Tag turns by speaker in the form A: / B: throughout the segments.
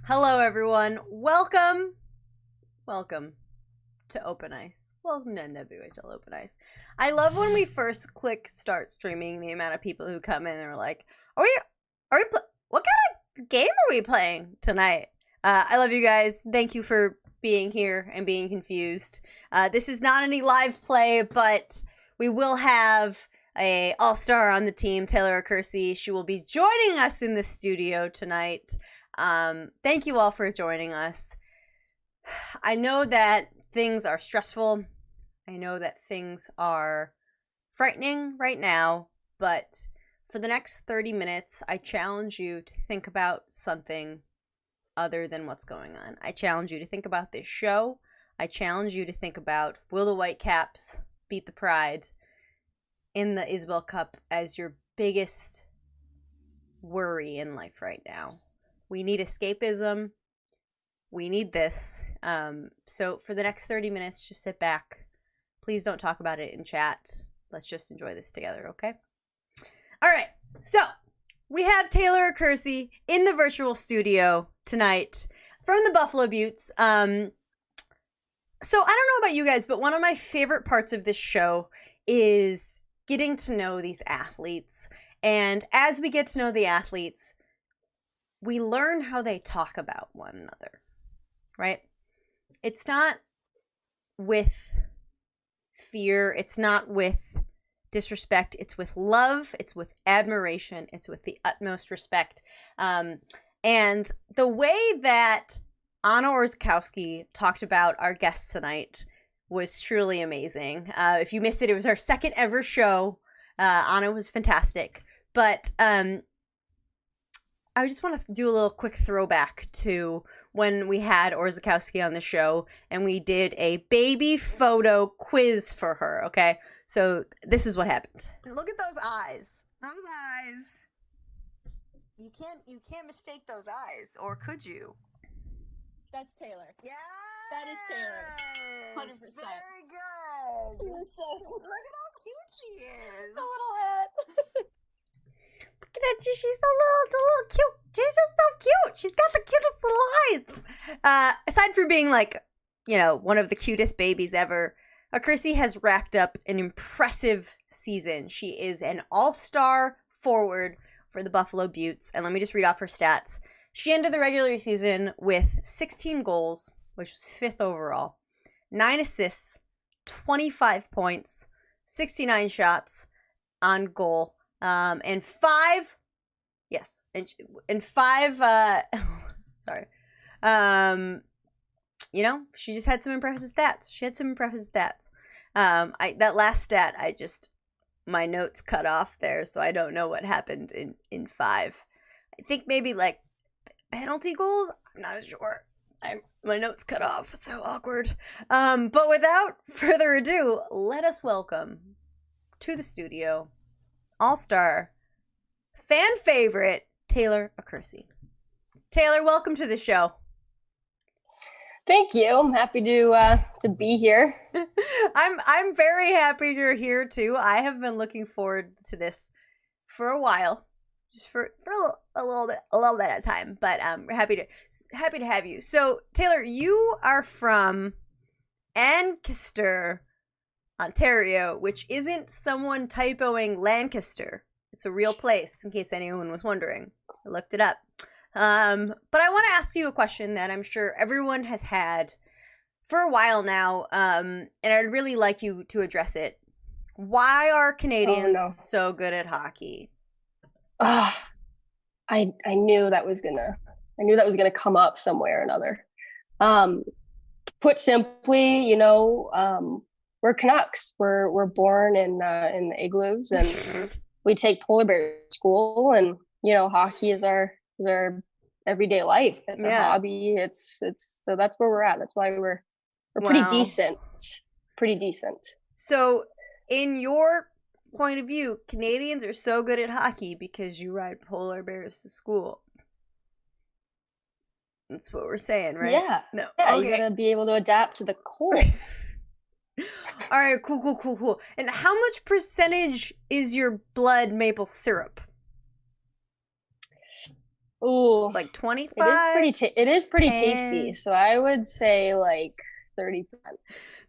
A: Hello, everyone. Welcome to Open Ice. Welcome to NWHL Open Ice. I love when we first click start streaming, the amount of people who come in and are like, what kind of game are we playing tonight? I love you guys. Thank you for being here and being confused. This is not any live play, but we will have a all-star on the team, Taylor Accursi. She will be joining us in the studio tonight. Thank you all for joining us. I know that things are stressful. I know that things are frightening right now, but for the next 30 minutes, I challenge you to think about something other than what's going on. I challenge you to think about this show. I challenge you to think about, will the Whitecaps beat the Pride in the Isabel Cup as your biggest worry in life right now? We need escapism. We need this. So for the next 30 minutes, just sit back. Please don't talk about it in chat. Let's just enjoy this together, okay? All right. So we have Taylor Accursi in the virtual studio tonight from the Buffalo Buttes. So I don't know about you guys, but one of my favorite parts of this show is getting to know these athletes. And as we get to know the athletes, we learn how they talk about one another, right? It's not with fear. It's not with disrespect. It's with love. It's with admiration. It's with the utmost respect. And the way that Anna Orzechowski talked about our guest tonight was truly amazing. If you missed it, it was our second ever show. Anna was fantastic. But I just want to do a little quick throwback to when we had Orzechowski on the show and we did a baby photo quiz for her, okay? So this is what happened. Look at those eyes. Those eyes. You can't mistake those eyes, or could you?
B: That's Taylor.
A: Yeah.
B: That is Taylor. 100%.
A: Very good. Look at how cute she is.
B: The little hat.
A: Look at you. She's a little cute. She's just so cute. She's got the cutest little eyes. Aside from being one of the cutest babies ever, Accursi has racked up an impressive season. She is an all-star forward for the Buffalo Buttes. And let me just read off her stats. She ended the regular season with 16 goals, which was 5th overall, 9 assists, 25 points, 69 shots on goal, and 5 sorry. She just had some impressive stats. That last stat, my notes cut off there, so I don't know what happened in 5. I think maybe penalty goals. I'm not sure. My notes cut off. So awkward. But without further ado, let us welcome to the studio all-star, fan favorite, Taylor Accursi. Taylor, welcome to the show.
B: Thank you. I'm happy to be here.
A: I'm very happy you're here too. I have been looking forward to this for a while, just for a little bit at a time. But we're happy to have you. So Taylor, you are from Ancaster, Ontario, which isn't someone typoing Lancaster. It's a real place, in case anyone was wondering. I looked it up. But I want to ask you a question that I'm sure everyone has had for a while now, and I'd really like you to address it. Why are Canadians so good at hockey?
B: I knew that was gonna come up somewhere or another. Put simply, we're Canucks. We're born in the igloos, and we take polar bears to school, and hockey is our everyday life. It's a hobby. It's so that's where we're at. That's why we're pretty decent. Pretty decent.
A: So, in your point of view, Canadians are so good at hockey because you ride polar bears to school. That's what we're saying, right?
B: Yeah.
A: No.
B: Yeah,
A: okay.
B: You gotta be able to adapt to the cold.
A: All right, cool. And how much percentage is your blood maple syrup?
B: Ooh,
A: like 25.
B: It is pretty tasty. So I would say like 30%.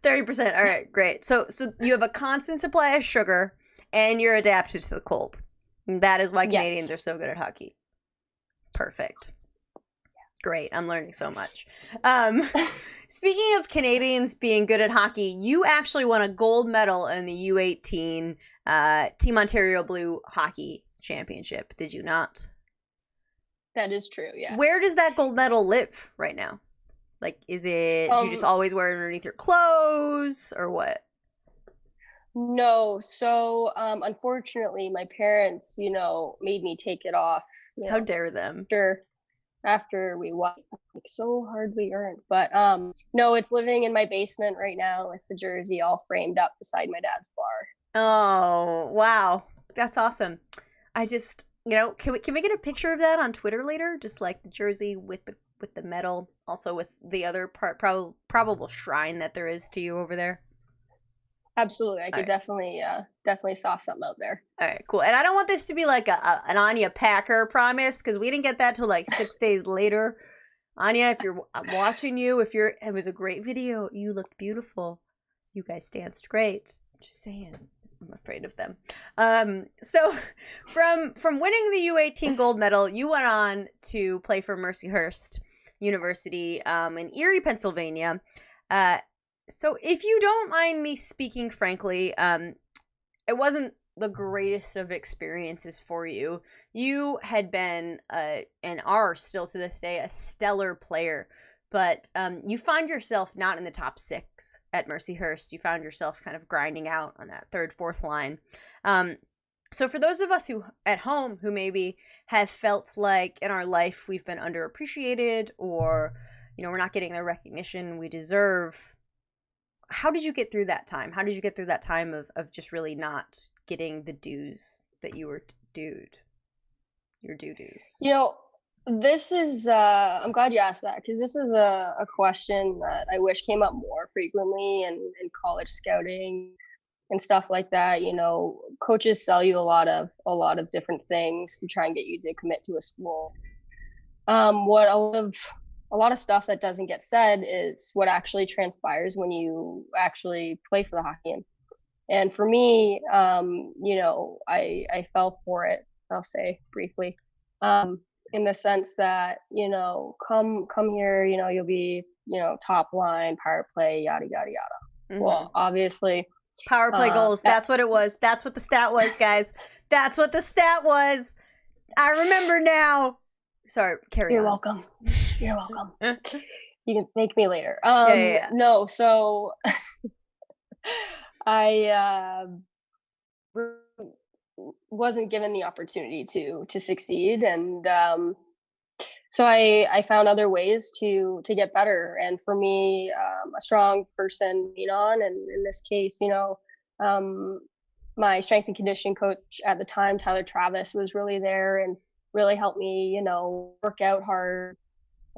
A: 30%. All right, great. So you have a constant supply of sugar, and you're adapted to the cold. And that is why Canadians are so good at hockey. Perfect. Great. I'm learning so much. Speaking of Canadians being good at hockey, you actually won a gold medal in the U18 Team Ontario Blue Hockey Championship. Did you not?
B: That is true, yes.
A: Where does that gold medal live right now? Like, is it, do you just always wear it underneath your clothes, or what?
B: No. So, unfortunately, my parents, made me take it off.
A: How dare them?
B: After we won, so hardly earned. But no, it's living in my basement right now with the jersey all framed up beside my dad's bar.
A: Oh, wow. That's awesome. I just, can we get a picture of that on Twitter later? Just like the jersey with the medal, also with the other probable shrine that there is to you over there.
B: Absolutely. I could definitely saw something out there.
A: All right, cool. And I don't want this to be like an Anya Packer promise, because we didn't get that till like 6 days later. Anya, I'm watching you. It was a great video. You looked beautiful. You guys danced great. Just saying. I'm afraid of them. So from winning the U18 gold medal, you went on to play for Mercyhurst University in Erie, Pennsylvania. So if you don't mind me speaking frankly, it wasn't the greatest of experiences for you. You had been, and are still to this day, a stellar player, but you found yourself not in the top 6 at Mercyhurst. You found yourself kind of grinding out on that 3rd, 4th line. So for those of us who at home who maybe have felt like in our life we've been underappreciated, or we're not getting the recognition we deserve, how did you get through that time? How did you get through that time of just really not getting the dues that you were dues?
B: This is, I'm glad you asked that, because this is a question that I wish came up more frequently in college scouting and stuff like that. Coaches sell you a lot of different things to try and get you to commit to a school. What a lot of stuff that doesn't get said is what actually transpires when you actually play for the hockey team. And for me, I fell for it, I'll say briefly, in the sense that, come here, you'll be, top line, power play, yada, yada, yada. Mm-hmm. Well, obviously.
A: Power play goals. That's what it was. That's what the stat was, guys. That's what the stat was. I remember now. Sorry, carry on.
B: You're welcome. You're welcome. You can thank me later.
A: Yeah.
B: No, so I wasn't given the opportunity to succeed, and so I found other ways to get better. And for me, a strong person, and in this case, my strength and conditioning coach at the time, Tyler Travis, was really there and really helped me, work out hard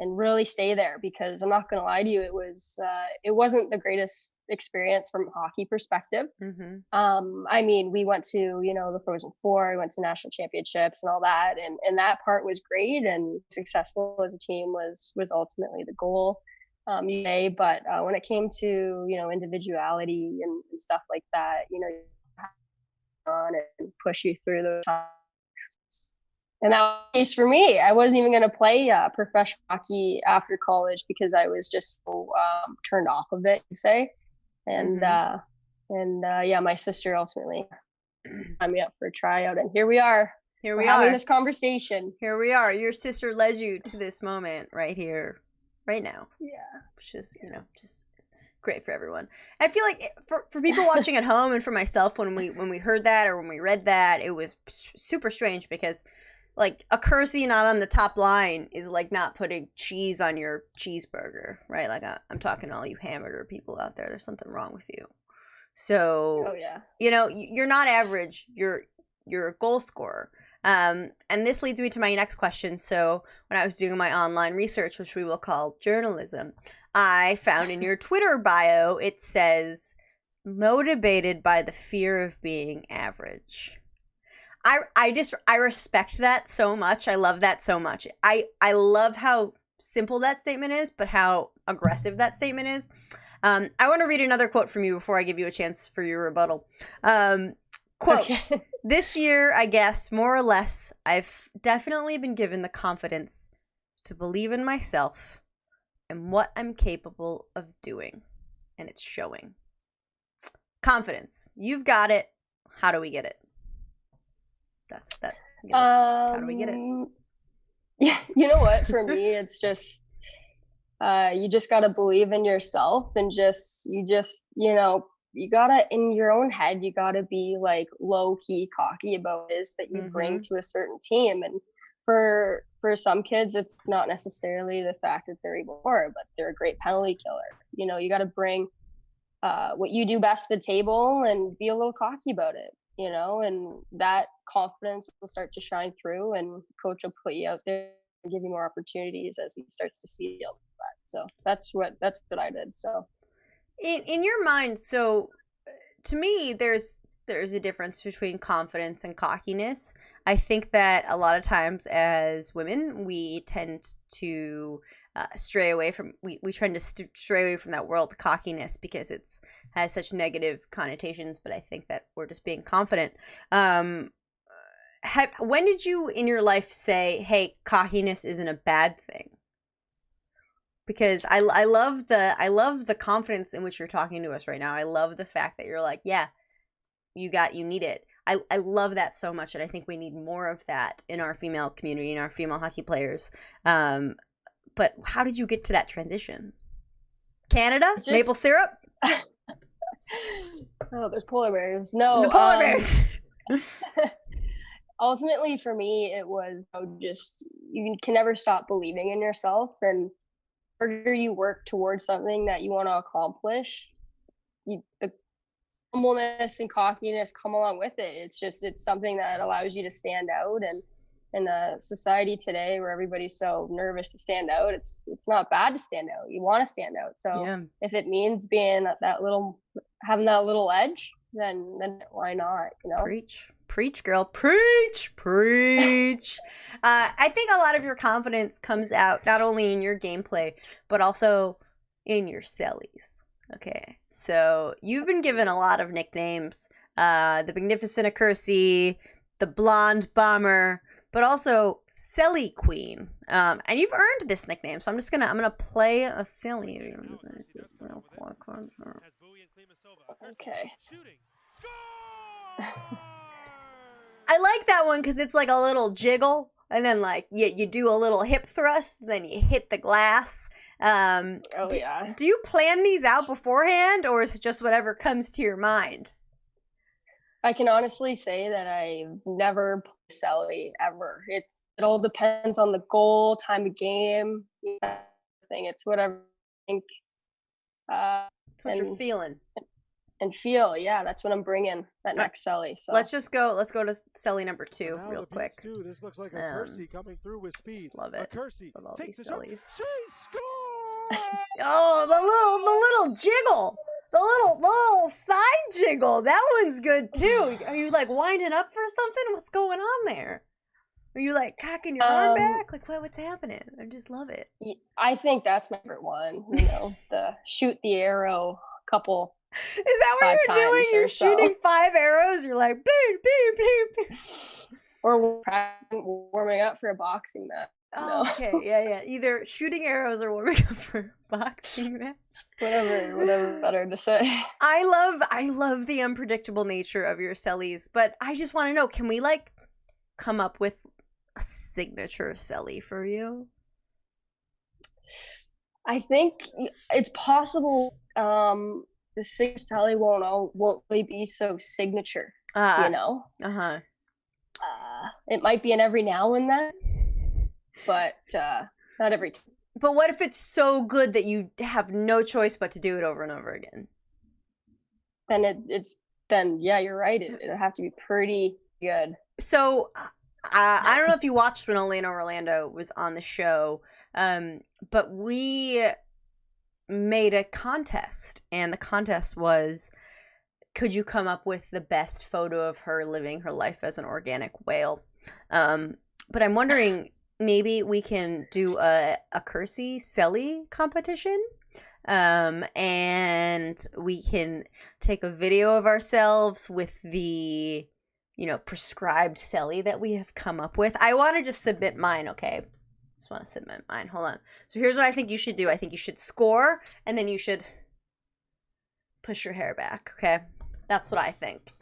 B: and really stay there, because I'm not going to lie to you, it wasn't the greatest experience from a hockey perspective. Mm-hmm. I mean, we went to, the Frozen Four, we went to national championships and all that. And that part was great, and successful as a team was ultimately the goal. But when it came to, individuality and stuff like that, on and push you through those times. And that was the case for me. I wasn't even going to play professional hockey after college, because I was just so turned off of it, you say. And yeah, my sister ultimately signed me up for a tryout, and here we are. We're having this conversation.
A: Here we are. Your sister led you to this moment right here, right now.
B: Yeah.
A: Which is, just great for everyone. I feel like for people watching at home and for myself, when we heard that or when we read that, it was super strange because, like, Accursi not on the top line is like not putting cheese on your cheeseburger, right? Like, I'm talking to all you hamburger people out there. There's something wrong with you. So, you know, you're not average. You're a goal scorer. And this leads me to my next question. So when I was doing my online research, which we will call journalism, I found in your Twitter bio, it says, motivated by the fear of being average. I respect that so much. I love that so much. I love how simple that statement is, but how aggressive that statement is. I want to read another quote from you before I give you a chance for your rebuttal. Quote, okay. This year, I guess, more or less, I've definitely been given the confidence to believe in myself and what I'm capable of doing. And it's showing. Confidence. You've got it. How do we get it? That's how do we get it?
B: Yeah, you know what? For me, it's just you just gotta believe in yourself and you know, you gotta, in your own head, you gotta be like low key cocky about this that you bring to a certain team. And for some kids, it's not necessarily the fact that they're able to, but they're a great penalty killer. You know, you gotta bring what you do best to the table and be a little cocky about it. You know, and that confidence will start to shine through, and coach will put you out there and give you more opportunities as he starts to see that. So that's what I did. So
A: in your mind, so to me, there's a difference between confidence and cockiness. I think that a lot of times as women, we tend to stray away from we tend to stray away from that world of cockiness because it's has such negative connotations, but I think that we're just being confident. When did you in your life say, hey, cockiness isn't a bad thing? Because I love the confidence in which you're talking to us right now. I love the fact that you're like, yeah, you need it. I love that so much, and I think we need more of that in our female community, in our female hockey players. But how did you get to that transition? Canada? Maple syrup?
B: Oh, there's polar bears. No.
A: The polar bears.
B: Ultimately, for me, it was just, you can never stop believing in yourself. And the harder you work towards something that you want to accomplish, the humbleness and cockiness come along with it. It's something that allows you to stand out. And in a society today where everybody's so nervous to stand out, it's not bad to stand out. You want to stand out. So if it means being having that little edge, then why not? You know,
A: preach, girl, preach. I think a lot of your confidence comes out not only in your gameplay but also in your cellies. Okay, so you've been given a lot of nicknames: the Magnificent Accursi, the Blonde Bomber, but also Celly Queen. And you've earned this nickname, so I'm gonna play a Celly.
B: Okay.
A: I like that one because it's like a little jiggle, and then like you do a little hip thrust, then you hit the glass. Do you plan these out beforehand, or is it just whatever comes to your mind?
B: I can honestly say that I've never played Celly ever. It all depends on the goal, time of game, thing. It's whatever I think.
A: That's what you're feeling.
B: And feel, yeah, that's what I'm bringing. That next Celly. So
A: let's go to Celly number 2 real quick.
C: This looks like Accursi coming through with speed.
A: Love it.
C: Accursi
A: takes the jump. She
C: scores!
A: Oh, the little jiggle. The little side jiggle. That one's good too. Are you like winding up for something? What's going on there? Are you like cocking your arm back? Like what's happening? I just love it.
B: I think that's my favorite one. You know, the shoot the arrow couple.
A: Is that what you're doing? You're shooting 5 arrows. You're like beep beep beep beep.
B: Or warming up for a boxing match.
A: Oh, no. Okay, yeah. Either shooting arrows or warming up for a boxing match.
B: Whatever better to say.
A: I love the unpredictable nature of your Cellies, but I just want to know, can we like come up with a signature Celly for you?
B: I think it's possible. the signature Sally won't really be so signature, you know.
A: Uh-huh.
B: It might be an every now and then, but not every time.
A: But what if it's so good that you have no choice but to do it over and over again?
B: Then yeah, you're right. It'll have to be pretty good.
A: So I don't know if you watched when Elena Orlando was on the show, but we made a contest, and the contest was, could you come up with the best photo of her living her life as an organic whale? But I'm wondering, maybe we can do a Accursi Selly competition, and we can take a video of ourselves with the, prescribed Selly that we have come up with. I want to just submit mine, okay? Just want to submit mine. Hold on. So here's what I think you should do. I think you should score, and then you should push your hair back, okay? That's what I think.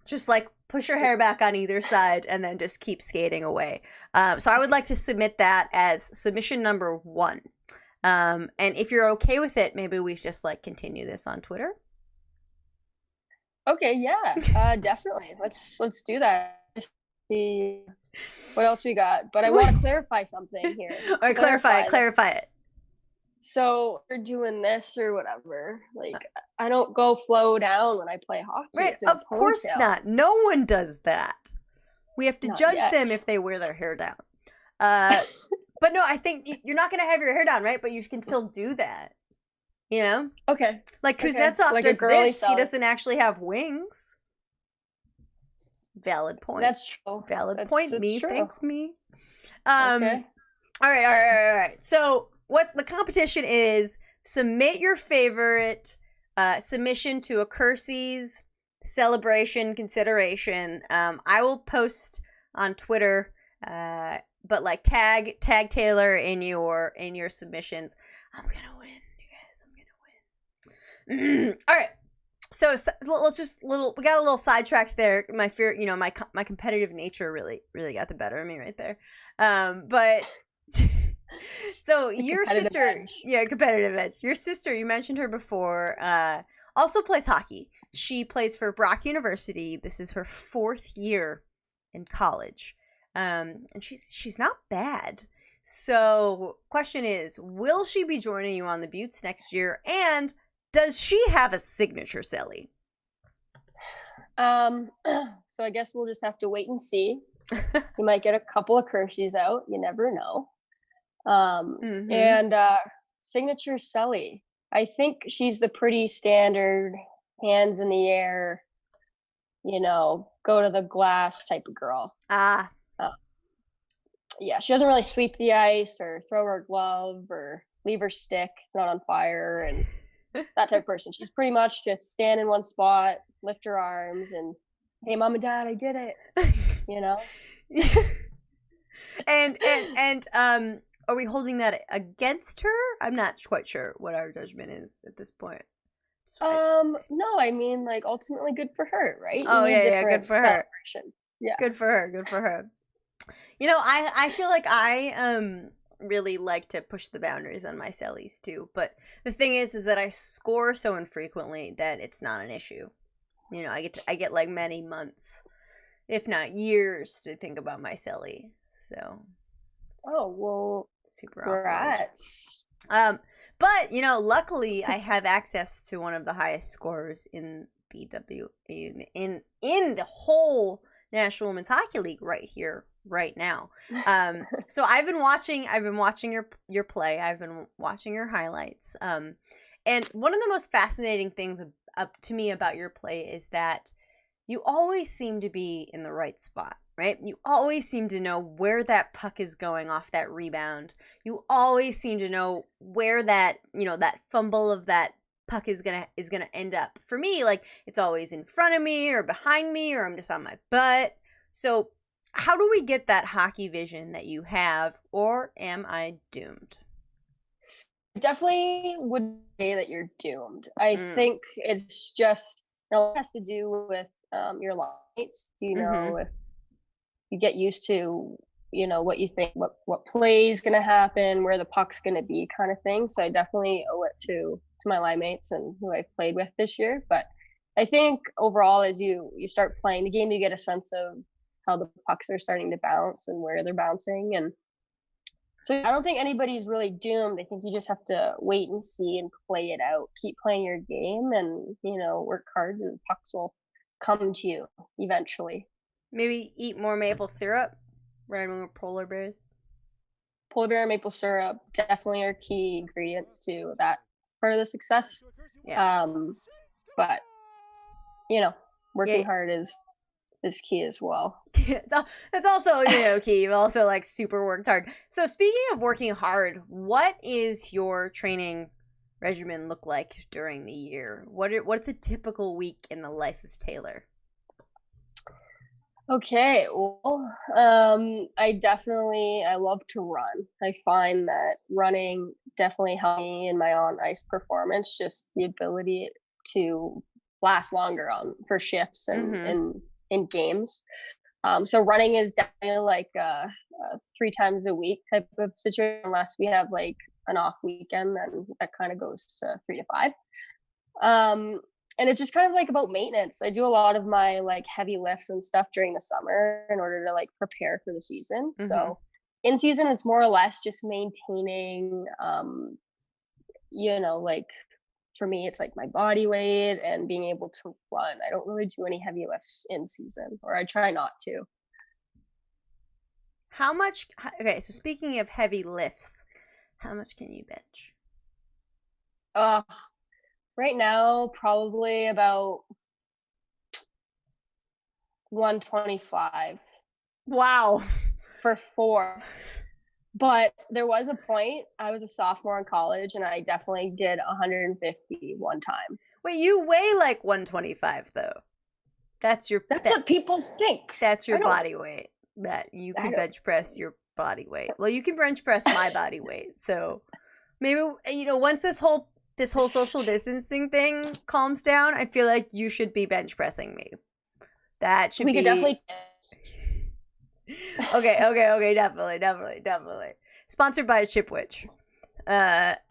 A: Just like push your hair back on either side and then just keep skating away. So I would like to submit that as submission number 1. And if you're okay with it, maybe we just continue this on Twitter.
B: Okay, yeah, definitely. Let's do that. Let's see what else we got. But I want to clarify something here.
A: All right, clarify it.
B: So we're doing this or whatever. I don't go flow down when I play hockey.
A: Right, of course not. No one does that. We have to judge them if they wear their hair down. But no, I think you're not going to have your hair down, right? But you can still do that.
B: Okay.
A: Kuznetsov does this. He doesn't actually have wings. Valid point.
B: That's true.
A: Valid point. Me.
B: True.
A: Thanks, me.
B: Okay.
A: All right. So what the competition is, submit your favorite submission to Accursi's celebration consideration. I will post on Twitter, but tag Taylor in your submissions. I'm gonna win, you guys. I'm gonna win. All right. So we got a little sidetracked there. My fear, my competitive nature really got the better of me right there. But so your sister, competitive edge. Your sister, you mentioned her before, also plays hockey. She plays for Brock University. This is her 4th year in college. And she's not bad. So question is, will she be joining you on the Buttes next year? And does she have a signature Selly?
B: So I guess we'll just have to wait and see. You might get a couple of Accursis out. You never know. And signature Selly. I think she's the pretty standard hands in the air, go to the glass type of girl. Yeah, she doesn't really sweep the ice or throw her glove or leave her stick. It's not on fire and that type of person. She's pretty much just stand in one spot, lift her arms, and hey, mom and dad, I did it.
A: And are we holding that against her? I'm not quite sure what our judgment is at this point.
B: No, I mean, ultimately good for her, right?
A: Oh, yeah, good for her.
B: Yeah.
A: Good for her. I feel like I really like to push the boundaries on my Sellies too, but the thing is that I score so infrequently that it's not an issue. I get many months, if not years, to think about my Selly. So super
B: congrats.
A: But luckily I have access to one of the highest scorers in in the whole National Women's Hockey League right now. So I've been watching your play. I've been watching your highlights. And one of the most fascinating things to me about your play is that you always seem to be in the right spot, right? You always seem to know where that puck is going off that rebound. You always seem to know where that fumble of that puck is gonna end up. For me, it's always in front of me or behind me, or I'm just on my butt. So how do we get that hockey vision that you have, or am I doomed?
B: I definitely would say that you're doomed. I think it's just it has to do with your lights. If you get used to what you think, what play is going to happen, where the puck's going to be, kind of thing. So I definitely owe it to to my line mates and who I've played with this year. But I think overall, as you start playing the game, you get a sense of how the pucks are starting to bounce and where they're bouncing. And so I don't think anybody's really doomed. I think you just have to wait and see and play it out. Keep playing your game and, work hard and pucks will come to you eventually.
A: Maybe eat more maple syrup, ride more polar bears.
B: Polar bear and maple syrup definitely are key ingredients to that part of the success.
A: Yeah.
B: But working hard is key as well.
A: It's also key. You've also like super worked hard. So speaking of working hard, what is your training regimen look like during the year? What's a typical week in the life of Taylor?
B: Okay, well, I love to run. I find that running definitely helps me in my on-ice performance, just the ability to last longer for shifts and in games. So running is definitely like a 3 times a week type of situation, unless we have like an off weekend, then that kind of goes to 3 to 5. And it's just kind of like about maintenance. I do a lot of my like heavy lifts and stuff during the summer in order to like prepare for the season. So in season, it's more or less just maintaining, like for me, it's like my body weight and being able to run. I don't really do any heavy lifts in season, or I try not to.
A: How much? Okay, so speaking of heavy lifts, how much can you bench?
B: Right now, probably about 125.
A: Wow.
B: For 4. But there was a point, I was a sophomore in college, and I definitely did 150 one time.
A: Wait, you weigh like 125 though. That's
B: what people think.
A: That's your body weight. That you can bench press your body weight. Well, you can bench press my body weight. So maybe once this whole social distancing thing calms down, I feel like you should be bench pressing me. That should
B: we could definitely.
A: Okay, definitely. Sponsored by Chipwich.
B: That's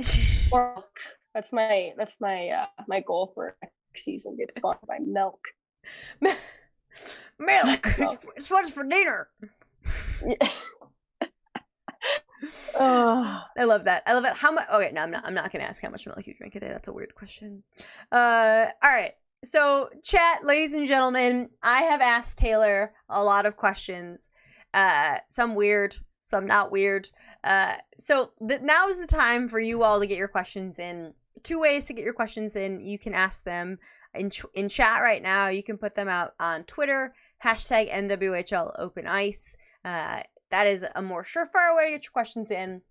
B: my goal for next season. Get sponsored by milk.
A: Milk. It's what's for dinner. I love that. How much? Okay, no, I'm not gonna ask how much milk you drink a day. That's a weird question. All right. So, chat, ladies and gentlemen, I have asked Taylor a lot of questions. Some weird, some not weird. So now is the time for you all to get your questions in. 2 ways to get your questions in. You can ask them in chat right now. You can put them out on Twitter, hashtag NWHL Open Ice. That is a more surefire way to get your questions in.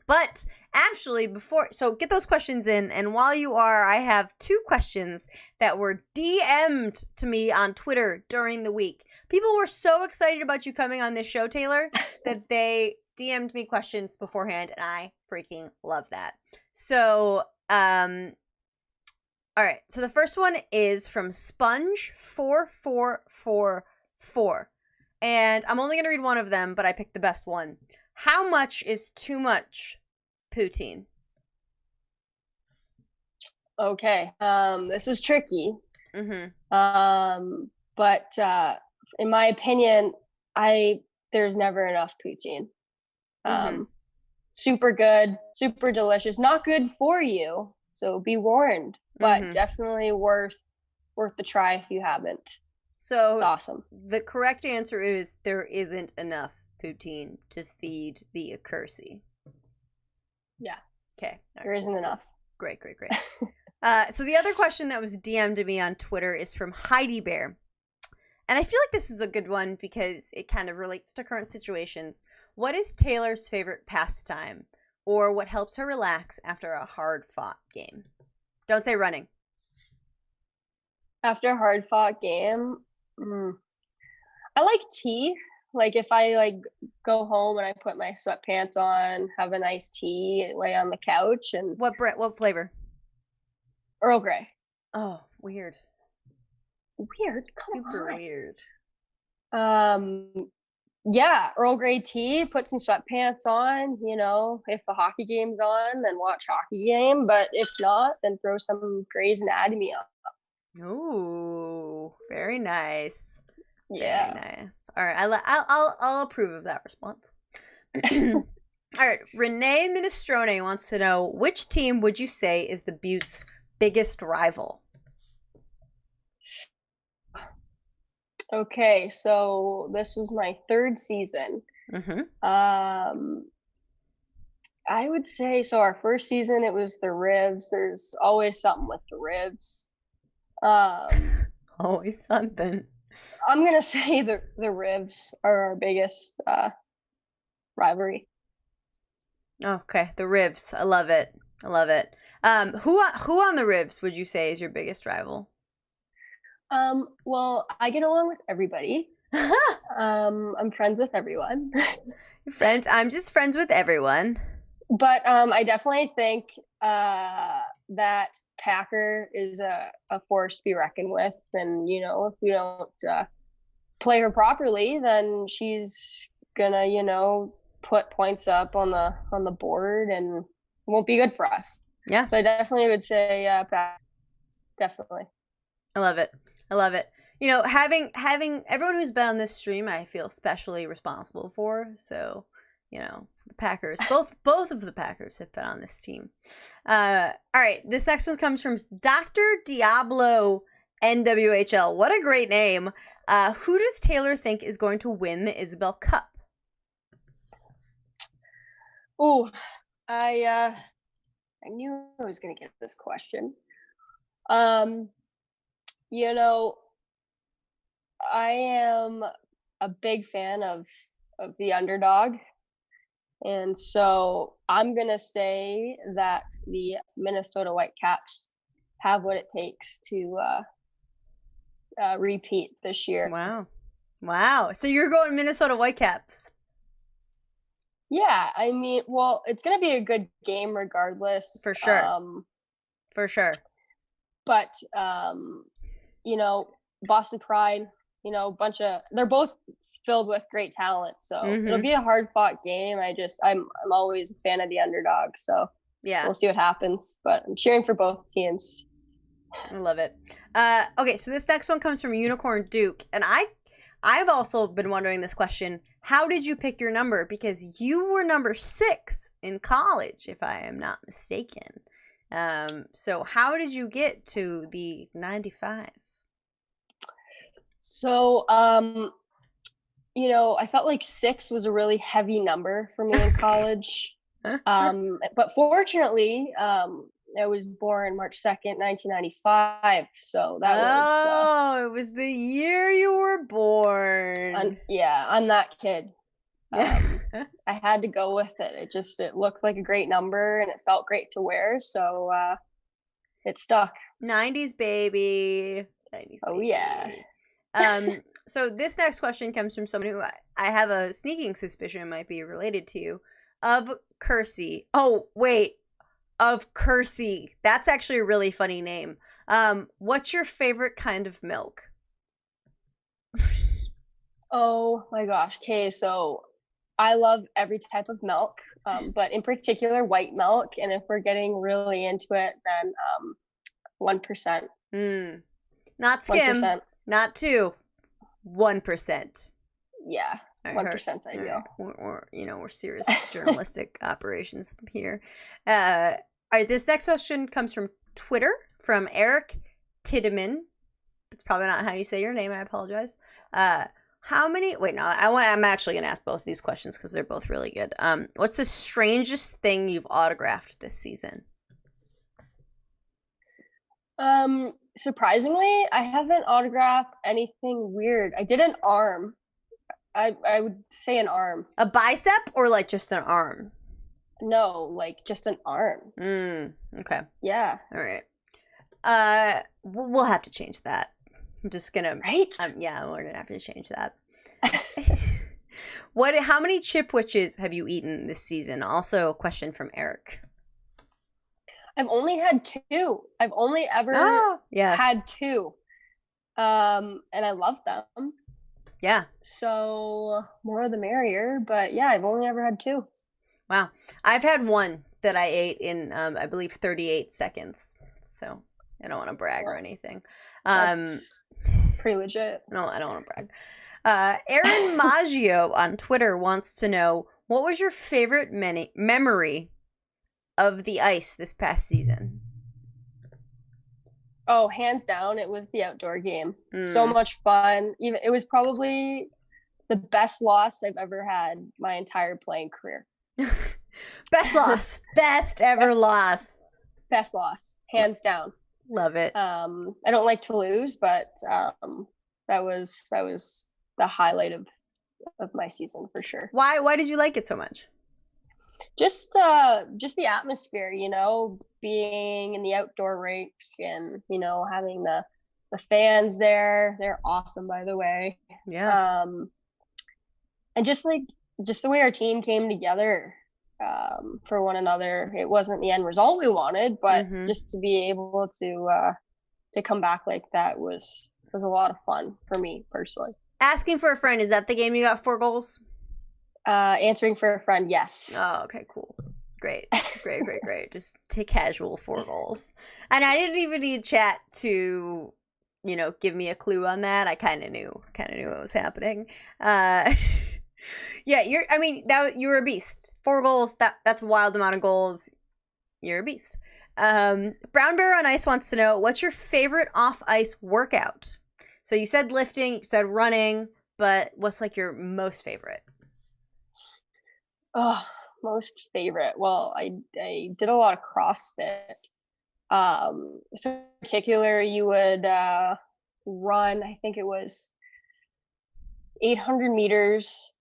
A: But actually, get those questions in. And while you are, I have 2 questions that were DM'd to me on Twitter during the week. People were so excited about you coming on this show, Taylor, that they DM'd me questions beforehand, and I freaking love that. So, all right. So the first one is from Sponge4444. And I'm only going to read one of them, but I picked the best one. How much is too much poutine?
B: Okay. This is tricky. But in my opinion, there's never enough poutine. Super good, super delicious. Not good for you, so be warned. But definitely worth the try if you haven't.
A: So
B: it's awesome.
A: The correct answer is there isn't enough poutine to feed the Accursi.
B: Yeah.
A: Okay.
B: There isn't enough.
A: Great. So the other question that was DM'd to me on Twitter is from Heidi Bear. And I feel like this is a good one because it kind of relates to current situations. What is Taylor's favorite pastime, or what helps her relax after a hard-fought game? Don't say running.
B: After a hard-fought game, I like tea. Like if I go home and I put my sweatpants on, have a nice tea, lay on the couch, and
A: what flavor?
B: Earl Grey.
A: Oh, weird.
B: Weird. Come
A: Super
B: on.
A: weird.
B: Yeah, Earl Grey tea, put some sweatpants on, you know, if the hockey game's on, then watch hockey game. But if not, then throw some Grey's Anatomy on.
A: Ooh, very nice. Very
B: Yeah.
A: nice. All right, I'll approve of that response. All right, Renee Minestrone wants to know, which team would you say is the Buttes' biggest rival?
B: Okay, so this was my third season.
A: Mm-hmm.
B: I would say, so our first season, it was the Rivs. There's always something with the Rivs.
A: Always something.
B: I'm going to say the Rivs are our biggest rivalry.
A: Okay, the Rivs. I love it. I love it. Who on the Rivs would you say is your biggest rival?
B: Well, I get along with everybody. I'm friends with everyone.
A: Friends, I'm just friends with everyone.
B: But I definitely think that Packer is a force to be reckoned with. And, you know, if we don't play her properly, then she's gonna, you know, put points up on the board and it won't be good for us.
A: Yeah.
B: So I definitely would say Packer. Definitely.
A: I love it. I love it. You know, having everyone who's been on this stream, I feel specially responsible for. So, you know, the Packers, both of the Packers have been on this team. All right, this next one comes from Dr. Diablo NWHL. What a great name. Who does Taylor think is going to win the Isabel Cup?
B: Oh, I knew I was going to get this question. You know, I am a big fan of the underdog. And so I'm going to say that the Minnesota Whitecaps have what it takes to repeat this year.
A: Wow. So you're going Minnesota Whitecaps?
B: Yeah, I mean, well, it's going to be a good game regardless.
A: For sure. For sure.
B: But, you know, Boston Pride, you know, they're both filled with great talent. So it'll be a hard fought game. I'm always a fan of the underdog. So yeah, we'll see what happens. But I'm cheering for both teams.
A: I love it. Okay, so this next one comes from Unicorn Duke. And I've also been wondering this question. How did you pick your number? Because you were number 6 in college, if I am not mistaken. So how did you get to the 95?
B: So, you know, I felt like 6 was a really heavy number for me in college. But fortunately, I was born March 2nd, 1995. So that was...
A: it was the year you were born.
B: I'm that kid. I had to go with it. It looked like a great number and it felt great to wear. So it stuck.
A: 90s baby. 90s
B: oh,
A: baby.
B: Yeah.
A: So this next question comes from someone who I have a sneaking suspicion might be related to you. Of Accursi. Oh, wait. Of Accursi. That's actually a really funny name. What's your favorite kind of milk?
B: Oh my gosh. Okay, so I love every type of milk, but in particular white milk. And if we're getting really into it, then 1%.
A: Not skim. 1%. Not 2. 1%.
B: Yeah. 1%'s ideal.
A: We're serious journalistic operations here. All right, this next question comes from Twitter from Eric Tiedemann. It's probably not how you say your name. I apologize. I'm actually going to ask both of these questions because they're both really good. What's the strangest thing you've autographed this season?
B: Surprisingly, I haven't autographed anything weird. I did an arm. I would say an arm.
A: A bicep or like just an arm?
B: No, like just an arm.
A: Okay.
B: Yeah.
A: All right. We'll have to change that. I'm just gonna.
B: Right.
A: Yeah, we're gonna have to change that. How many chipwiches have you eaten this season? Also, a question from Eric.
B: I've only had 2. I've only ever had 2. And I love them.
A: Yeah.
B: So more the merrier. But yeah, I've only ever had 2.
A: Wow. I've had one that I ate in, I believe, 38 seconds. So I don't want to brag or anything.
B: That's pretty legit.
A: No, I don't want to brag. Aaron Maggio on Twitter wants to know, what was your favorite memory of the ice this past season?
B: Oh, hands down, it was the outdoor game. So much fun. Even it was probably the best loss I've ever had my entire playing career.
A: Best loss. Best ever loss.
B: Best loss, hands down.
A: Love it.
B: I don't like to lose, but that was the highlight of my season for sure.
A: Why did you like it so much?
B: Just the atmosphere, being in the outdoor rink and having the fans there. They're awesome, by the way.
A: Yeah.
B: And just the way our team came together for one another. It wasn't the end result we wanted, but just to be able to come back like that was a lot of fun for me personally.
A: Asking for a friend, is that the game you got 4 goals?
B: Answering for a friend, yes.
A: Oh, okay, cool. Great. Just take casual 4 goals. And I didn't even need chat to, give me a clue on that. I kind of knew what was happening. Yeah, you were a beast. 4 goals, that's a wild amount of goals. You're a beast. Brown Bear on Ice wants to know, what's your favorite off-ice workout? So you said lifting, you said running, but what's like your most favorite?
B: Oh, most favorite. Well, I did a lot of CrossFit. So in particular, you would run, I think it was 800 meters,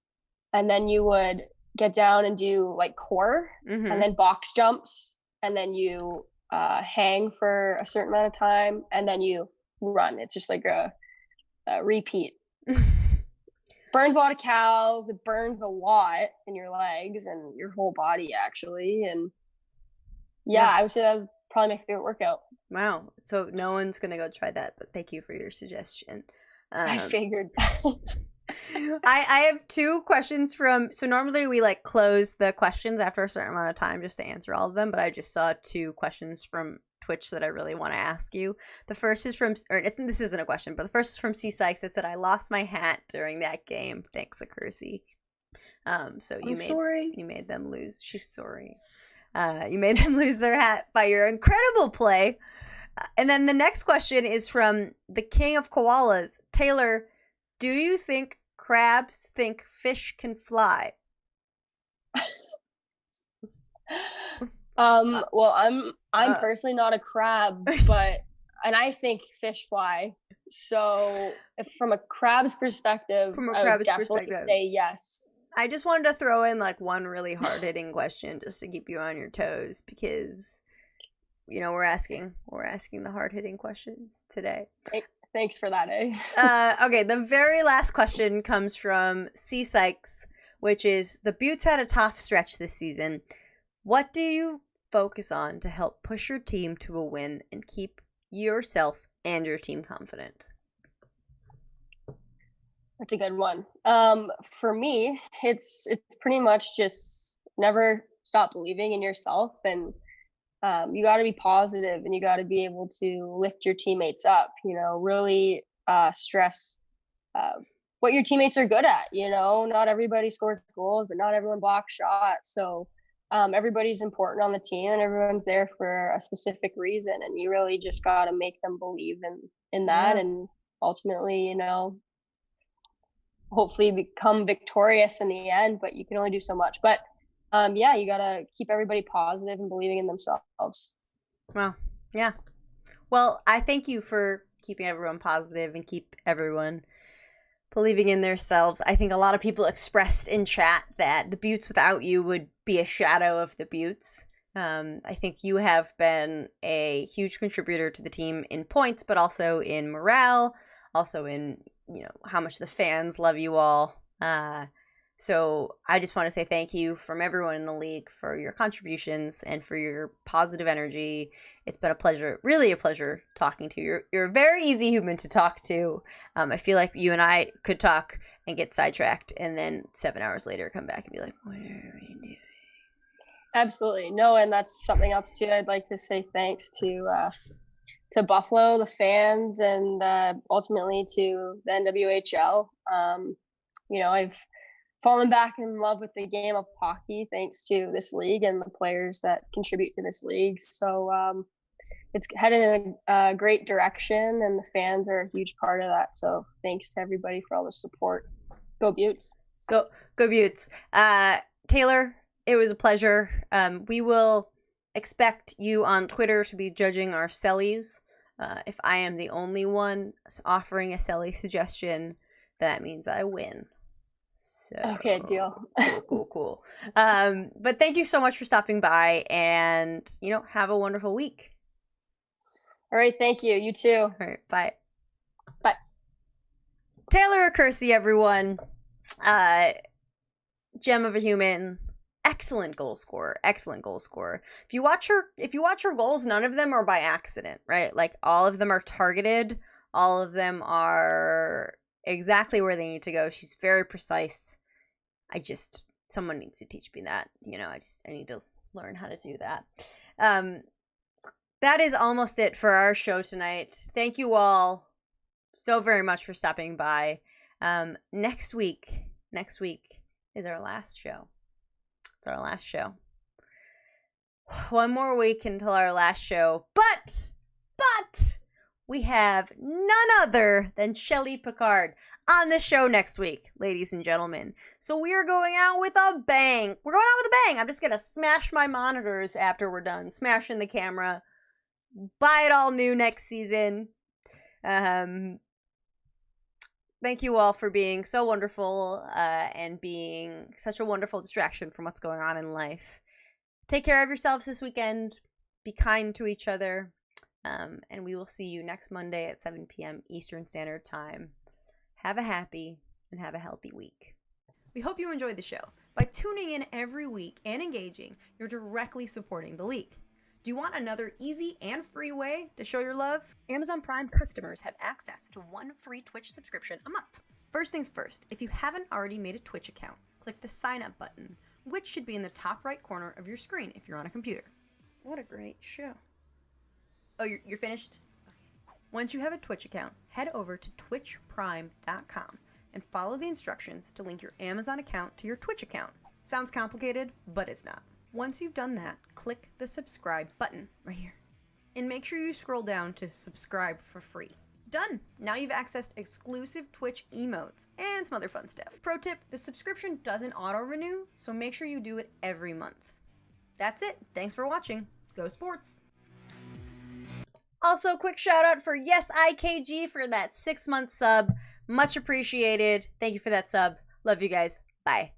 B: and then you would get down and do like core, and then box jumps, and then you hang for a certain amount of time, and then you run. It's just like a repeat. Burns a lot of calories. It burns a lot in your legs and your whole body, actually. And yeah, I would say that was probably my favorite workout.
A: Wow. So no one's gonna go try that, but thank you for your suggestion.
B: I figured.
A: I have 2 questions so normally we like close the questions after a certain amount of time just to answer all of them, but I just saw 2 questions from Twitch that I really want to ask you. The first is this isn't a question, but the first is from C Sykes that said, I lost my hat during that game. Thanks, Accursi. So you made them lose. She's sorry. You made them lose their hat by your incredible play. And then the next question is from the King of Koalas, Taylor. Do you think crabs think fish can fly?
B: Well, I'm personally not a crab, and I think fish fly. So, if from a crab's perspective, I would definitely say yes.
A: I just wanted to throw in like one really hard-hitting question just to keep you on your toes, because we're asking the hard-hitting questions today.
B: Thanks for that, eh?
A: Okay, the very last question comes from C Sykes, which is, the Buttes had a tough stretch this season. What do you focus on to help push your team to a win and keep yourself and your team confident?
B: That's a good one. For me, it's pretty much just never stop believing in yourself, and you got to be positive, and you got to be able to lift your teammates up. Really stress what your teammates are good at. Not everybody scores goals, but not everyone blocks shots. So everybody's important on the team, and everyone's there for a specific reason, and you really just got to make them believe in that, and ultimately, hopefully become victorious in the end. But you can only do so much. But you got to keep everybody positive and believing in themselves.
A: Wow. Yeah. Well, I thank you for keeping everyone positive and keep everyone believing in themselves. I think a lot of people expressed in chat that the Buttes without you would be a shadow of the Buttes. I think you have been a huge contributor to the team in points, but also in morale, also in, how much the fans love you all. So I just want to say thank you from everyone in the league for your contributions and for your positive energy. It's been a pleasure, really a pleasure talking to you. You're a very easy human to talk to. I feel like you and I could talk and get sidetracked and then 7 hours later come back and be like, what are we doing?
B: Absolutely. No, and that's something else too. I'd like to say thanks to Buffalo, the fans, and ultimately to the NWHL. I've fallen back in love with the game of hockey thanks to this league and the players that contribute to this league. So it's headed in a great direction, and the fans are a huge part of that. So thanks to everybody for all the support. Go Buttes.
A: Go Buttes. Taylor, it was a pleasure. We will expect you on Twitter to be judging our sellies. If I am the only one offering a selly suggestion, that means I win. So,
B: okay, deal.
A: Cool. But thank you so much for stopping by, and have a wonderful week.
B: All right, thank you. You too.
A: All right, bye.
B: Bye.
A: Taylor Accursi, everyone. Gem of a human. Excellent goal scorer. If you watch her goals, none of them are by accident, right? Like, all of them are targeted. All of them are exactly where they need to go. She's very precise. Someone needs to teach me that. I need to learn how to do that. That is almost it for our show tonight. Thank you all so very much for stopping by. Next week is our last show. It's our last show. One more week until our last show. But we have none other than Shelly Picard on the show next week, ladies and gentlemen. So we are going out with a bang. I'm just going to smash my monitors after we're done. Smashing the camera. Buy it all new next season. Thank you all for being so wonderful and being such a wonderful distraction from what's going on in life. Take care of yourselves this weekend. Be kind to each other. And we will see you next Monday at 7 p.m. Eastern Standard Time. Have a happy and have a healthy week. We hope you enjoyed the show. By tuning in every week and engaging, you're directly supporting the league. Do you want another easy and free way to show your love? Amazon Prime customers have access to one free Twitch subscription a month. First things first, if you haven't already made a Twitch account, click the sign up button, which should be in the top right corner of your screen if you're on a computer. What a great show. Oh, you're finished? Okay. Once you have a Twitch account, head over to twitchprime.com and follow the instructions to link your Amazon account to your Twitch account. Sounds complicated, but it's not. Once you've done that, click the subscribe button right here. And make sure you scroll down to subscribe for free. Done! Now you've accessed exclusive Twitch emotes and some other fun stuff. Pro tip, the subscription doesn't auto-renew, so make sure you do it every month. That's it. Thanks for watching. Go Sports! Also, quick shout out for Yes IKG for that 6-month sub. Much appreciated. Thank you for that sub. Love you guys. Bye.